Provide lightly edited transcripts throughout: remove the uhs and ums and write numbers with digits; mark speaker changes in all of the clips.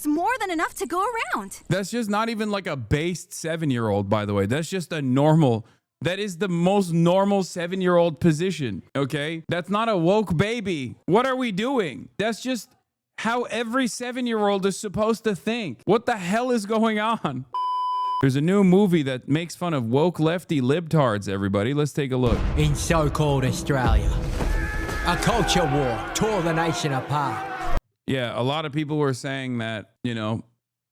Speaker 1: There's more than enough to go around.
Speaker 2: That's just not even like a based 7-year-old, by the way. That's just a normal. That is the most normal 7-year-old position, okay? That's not a woke baby. What are we doing? That's just how every 7-year-old is supposed to think. What the hell is going on? There's a new movie that makes fun of woke lefty libtards, everybody. Let's take a look.
Speaker 3: In so-called Australia, a culture war tore the nation apart.
Speaker 2: Yeah, a lot of people were saying that, you know,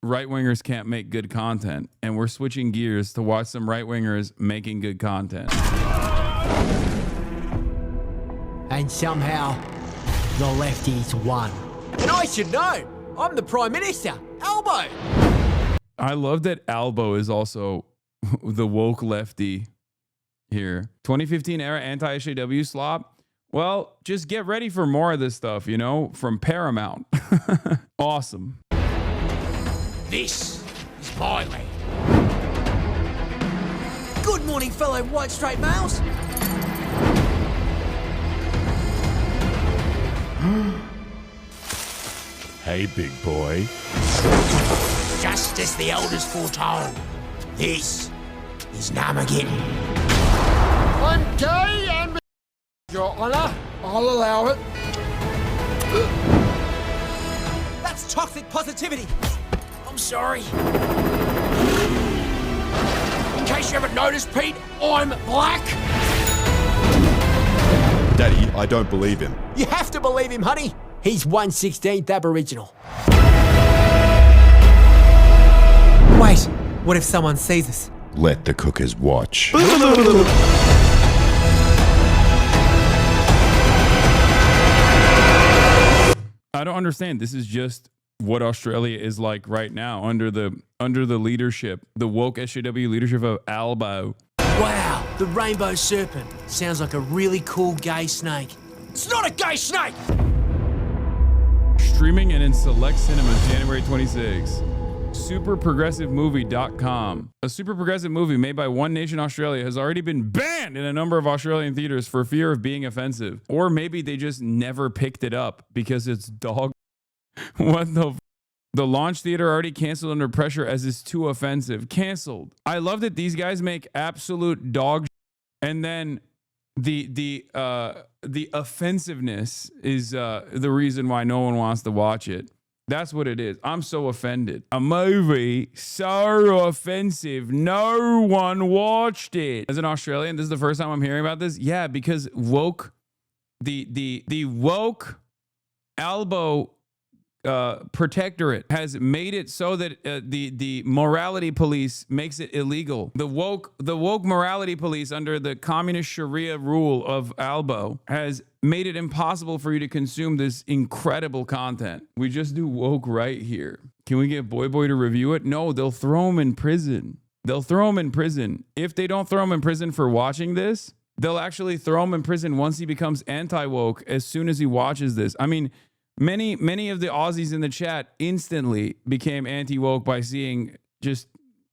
Speaker 2: right-wingers can't make good content, and we're switching gears to watch some right-wingers making good content.
Speaker 3: And somehow, the lefties won. And I should know, I'm the Prime Minister, Albo.
Speaker 2: I love that Albo is also the woke lefty here. 2015 era anti-SJW slop. Well, just get ready for more of this stuff, you know, from Paramount. Awesome.
Speaker 4: This is my land.
Speaker 3: Good morning, fellow white straight males.
Speaker 5: Hey, big boy.
Speaker 4: Just as the elders foretold, this is Namageddon.
Speaker 6: I'm gay and Your Honor, I'll allow it.
Speaker 3: That's toxic positivity.
Speaker 4: I'm sorry. In case you haven't noticed, Pete, I'm black.
Speaker 5: Daddy, I don't believe him.
Speaker 3: You have to believe him, honey. He's 1/16th Aboriginal. Wait, what if someone sees us?
Speaker 5: Let the cookers watch.
Speaker 2: I don't understand. This is just what Australia is like right now under the leadership, the woke SJW leadership of Albo.
Speaker 3: Wow, the rainbow serpent. Sounds like a really cool gay snake.
Speaker 4: It's not a gay snake.
Speaker 2: Streaming and in select cinemas January 26. Superprogressivemovie.com. A super progressive movie made by One Nation Australia has already been banned in a number of Australian theaters for fear of being offensive. Or maybe they just never picked it up because it's dog. What the The launch theater already canceled under pressure as it's too offensive. Canceled. I love that these guys make absolute dog and then the offensiveness is the reason why no one wants to watch it. That's what it is. I'm so offended. A movie so offensive, no one watched it. As an Australian, this is the first time I'm hearing about this. Yeah, because woke, the woke Albo protectorate has made it so that the morality police makes it illegal. The woke morality police under the communist Sharia rule of Albo has made it impossible for you to consume this incredible content. We just do woke right here. Can we get Boy to review it? No, they'll throw him in prison. They'll throw him in prison. If they don't throw him in prison for watching this, they'll actually throw him in prison once he becomes anti-woke as soon as he watches this. I mean, many of the Aussies in the chat instantly became anti-woke by seeing just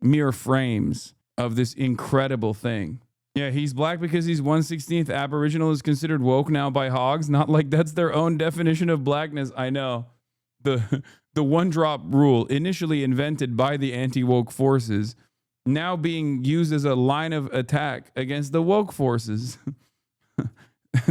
Speaker 2: mere frames of this incredible thing. Yeah, he's black because he's 1/16th Aboriginal is considered woke now by hogs. Not like that's their own definition of blackness. I know. The one drop rule, initially invented by the anti-woke forces, now being used as a line of attack against the woke forces.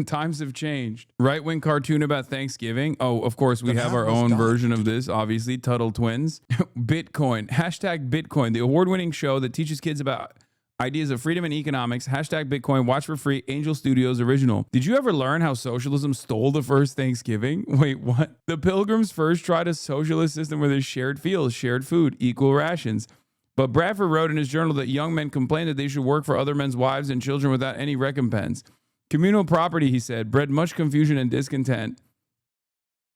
Speaker 2: Times have changed. Right-wing cartoon about Thanksgiving. Oh, of course, we have our own version of this, obviously. Tuttle Twins. Bitcoin. Hashtag Bitcoin, the award-winning show that teaches kids about ideas of freedom and economics. Hashtag Bitcoin. Watch for free. Angel Studios original. Did you ever learn how socialism stole the first Thanksgiving? Wait, what? The Pilgrims first tried a socialist system where there's shared fields, shared food, equal rations. But Bradford wrote in his journal that young men complained that they should work for other men's wives and children without any recompense. Communal property, he said, bred much confusion and discontent,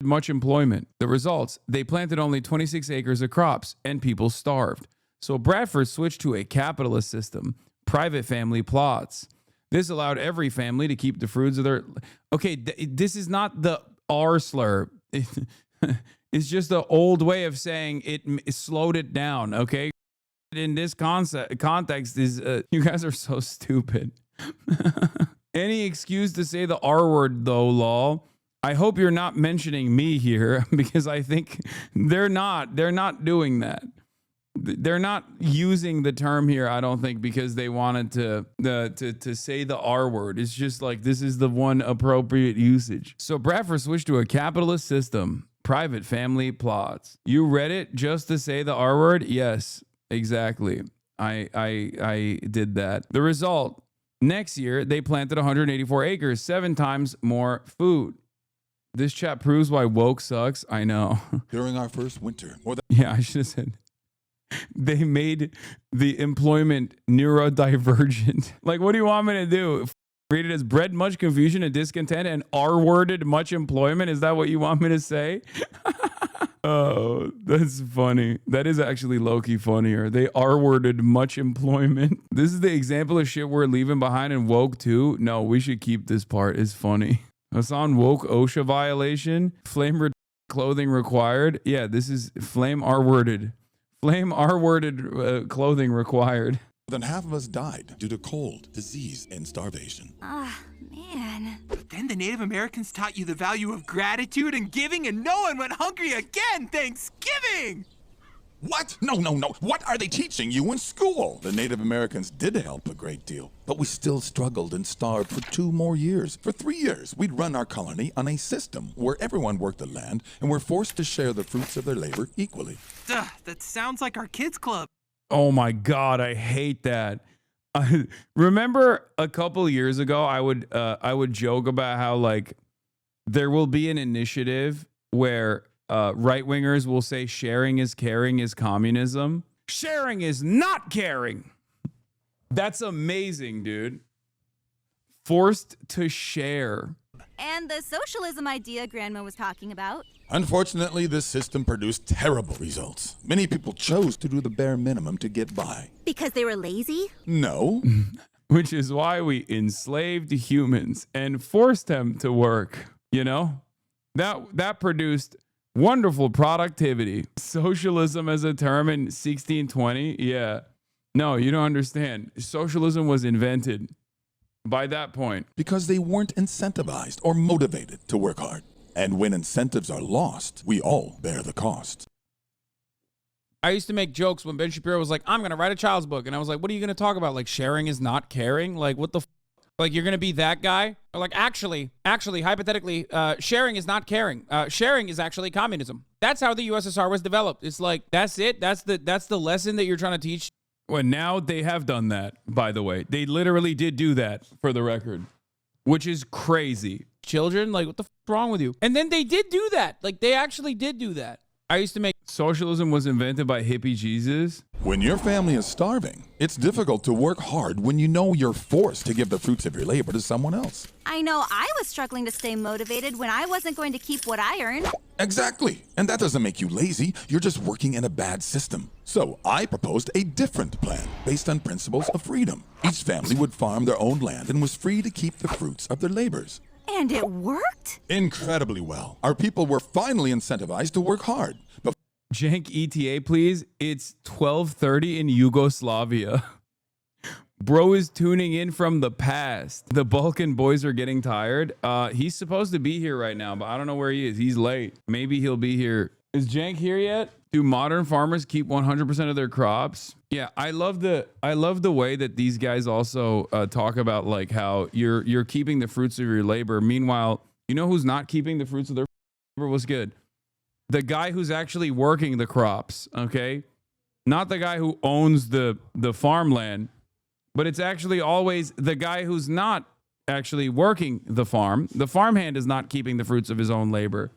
Speaker 2: much employment. The results, they planted only 26 acres of crops and people starved. So Bradford switched to a capitalist system, private family plots. This allowed every family to keep the fruits of their... Okay, this is not the R slur. It's just the old way of saying it slowed it down, okay? In this context is... you guys are so stupid. Any excuse to say the R word, though, lol. I hope you're not mentioning me here because I think they're not doing that. They're not using the term here, I don't think, because they wanted to say the R word. It's just like, this is the one appropriate usage. So Bradford switched to a capitalist system, private family plots. You read it just to say the R word? Yes, exactly. I did that. The result, next year, they planted 184 acres, 7 times more food. This chat proves why woke sucks. I know.
Speaker 5: During our first winter, more than
Speaker 2: Yeah, I should have said. They made the employment neurodivergent. Like, what do you want me to do? Read it as bred much confusion and discontent and R-worded much employment? Is that what you want me to say? Oh, that's funny. That is actually low-key funnier. They R-worded much employment. This is the example of shit we're leaving behind in woke too. No, we should keep this part. It's funny. Hasan woke OSHA violation. Flame clothing required. Yeah, this is flame R-worded. Flame R-worded clothing required.
Speaker 5: than half of us died due to cold, disease, and starvation.
Speaker 1: Ah, man.
Speaker 7: But then the Native Americans taught you the value of gratitude and giving, and no one went hungry again. Thanksgiving!
Speaker 5: What? No. What are they teaching you in school? The Native Americans did help a great deal, but we still struggled and starved for 2 more years. For 3 years, we'd run our colony on a system where everyone worked the land and were forced to share the fruits of their labor equally.
Speaker 7: Duh, that sounds like our kids' club.
Speaker 2: Oh my God, I hate that. Remember a couple years ago, I would joke about how like there will be an initiative where right-wingers will say sharing is caring is communism. Sharing is not caring. That's amazing, dude. Forced to share.
Speaker 1: And the socialism idea Grandma was talking about.
Speaker 5: Unfortunately, this system produced terrible results. Many people chose to do the bare minimum to get by.
Speaker 1: Because they were lazy?
Speaker 5: No.
Speaker 2: Which is why we enslaved humans and forced them to work. You know? That produced wonderful productivity. Socialism as a term in 1620? Yeah. No, you don't understand. Socialism was invented by that point.
Speaker 5: Because they weren't incentivized or motivated to work hard. And when incentives are lost, we all bear the cost.
Speaker 8: I used to make jokes when Ben Shapiro was like, I'm going to write a child's book. And I was like, what are you going to talk about? Like, sharing is not caring? Like, what the f? Like, you're going to be that guy? Or like, actually, hypothetically, sharing is not caring. Sharing is actually communism. That's how the USSR was developed. It's like, that's it. That's the lesson that you're trying to teach.
Speaker 2: Well, now they have done that, by the way. They literally did do that, for the record, which is crazy.
Speaker 8: Children, like, what the f wrong with you? And then they did do that. Like, they actually did do that. I used to make...
Speaker 2: Socialism was invented by hippie Jesus.
Speaker 5: When your family is starving, it's difficult to work hard when you know you're forced to give the fruits of your labor to someone else.
Speaker 1: I know I was struggling to stay motivated when I wasn't going to keep what I earned.
Speaker 5: Exactly. And that doesn't make you lazy. You're just working in a bad system. So I proposed a different plan based on principles of freedom. Each family would farm their own land and was free to keep the fruits of their labors.
Speaker 1: And it worked?
Speaker 5: Incredibly well. Our people were finally incentivized to work hard. But
Speaker 2: Jank ETA, please. It's 12:30 in Yugoslavia. Bro is tuning in from the past. The Balkan boys are getting tired. He's supposed to be here right now, but I don't know where he is. He's late. Maybe he'll be here. Is Jank here yet? Do modern farmers keep 100% of their crops? Yeah, I love the way that these guys also talk about like how you're keeping the fruits of your labor. Meanwhile, you know who's not keeping the fruits of their labor? Was good. The guy who's actually working the crops, okay? Not the guy who owns the farmland, but it's actually always the guy who's not actually working the farm. The farmhand is not keeping the fruits of his own labor.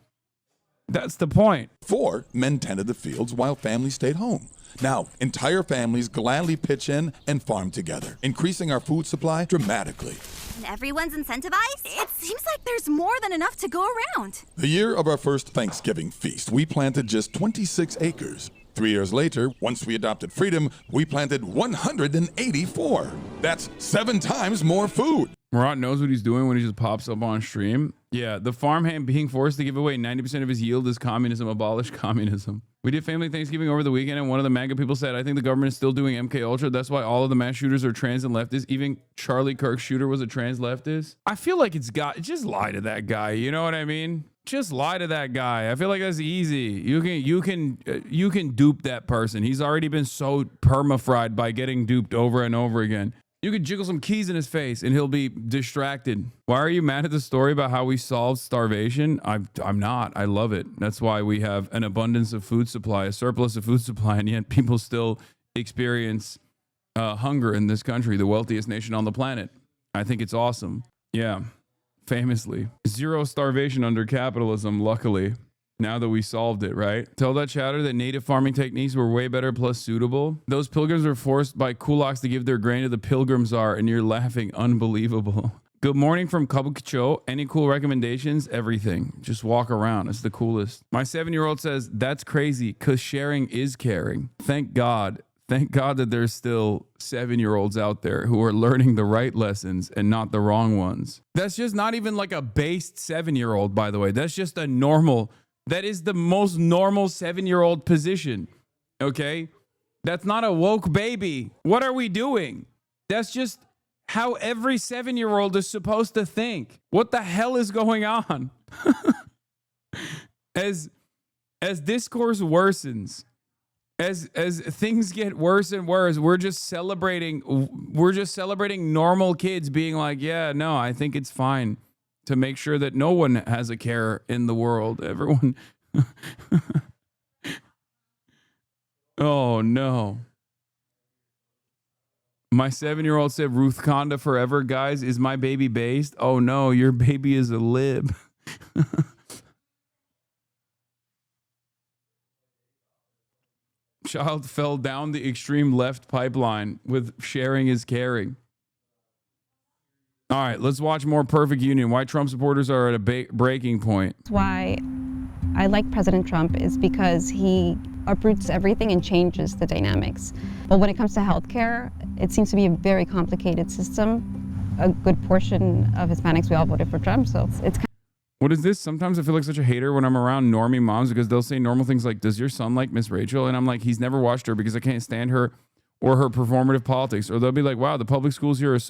Speaker 2: That's the point.
Speaker 5: 4 men tended the fields while families stayed home. Now, entire families gladly pitch in and farm together, increasing our food supply dramatically.
Speaker 1: And everyone's incentivized? It seems like there's more than enough to go around.
Speaker 5: The year of our first Thanksgiving feast, we planted just 26 acres. 3 years later, once we adopted freedom, we planted 184. That's 7 times more food.
Speaker 2: Murat knows what he's doing when he just pops up on stream. Yeah, the farmhand being forced to give away 90% of his yield is communism. Abolish communism. We did family Thanksgiving over the weekend, and one of the MAGA people said, I think the government is still doing MK Ultra. That's why all of the mass shooters are trans and leftists. Even Charlie Kirk's shooter was a trans leftist. I feel like just lie to that guy. You know what I mean? Just lie to that guy. I feel like that's easy. You can dupe that person. He's already been so perma-fried by getting duped over and over again. You could jiggle some keys in his face and he'll be distracted. Why are you mad at the story about how we solved starvation? I'm not. I love it. That's why we have an abundance of food supply, a surplus of food supply, and yet people still experience hunger in this country, the wealthiest nation on the planet. I think it's awesome. Yeah, famously. Zero starvation under capitalism, luckily. Now that we solved it, right? Tell that chatter that native farming techniques were way better plus suitable. Those pilgrims were forced by kulaks to give their grain to the pilgrim czar, and you're laughing. Unbelievable. Good morning from Kabukicho. Any cool recommendations? Everything. Just walk around. It's the coolest. My 7-year-old says, that's crazy because sharing is caring. Thank God. Thank God that there's still 7-year-olds out there who are learning the right lessons and not the wrong ones. That's just not even like a based 7-year-old, by the way. That's just a normal... That is the most normal 7-year-old position, okay? That's not a woke baby. What are we doing? That's just how every 7-year-old is supposed to think. What the hell is going on? As discourse worsens, as things get worse and worse, we're just celebrating normal kids being like, yeah, no, I think it's fine to make sure that no one has a care in the world. Everyone. Oh, no. My 7-year-old said, Ruth Conda forever. Guys, is my baby based? Oh, no, your baby is a lib. Child fell down the extreme left pipeline with sharing is caring. All right, let's watch more Perfect Union. Why Trump supporters are at a breaking point.
Speaker 9: Why I like President Trump is because he uproots everything and changes the dynamics. But when it comes to healthcare, it seems to be a very complicated system. A good portion of Hispanics, we all voted for Trump, so it's kind of...
Speaker 2: What is this? Sometimes I feel like such a hater when I'm around normie moms because they'll say normal things like, does your son like Miss Rachel? And I'm like, he's never watched her because I can't stand her or her performative politics. Or they'll be like, wow, the public schools here are so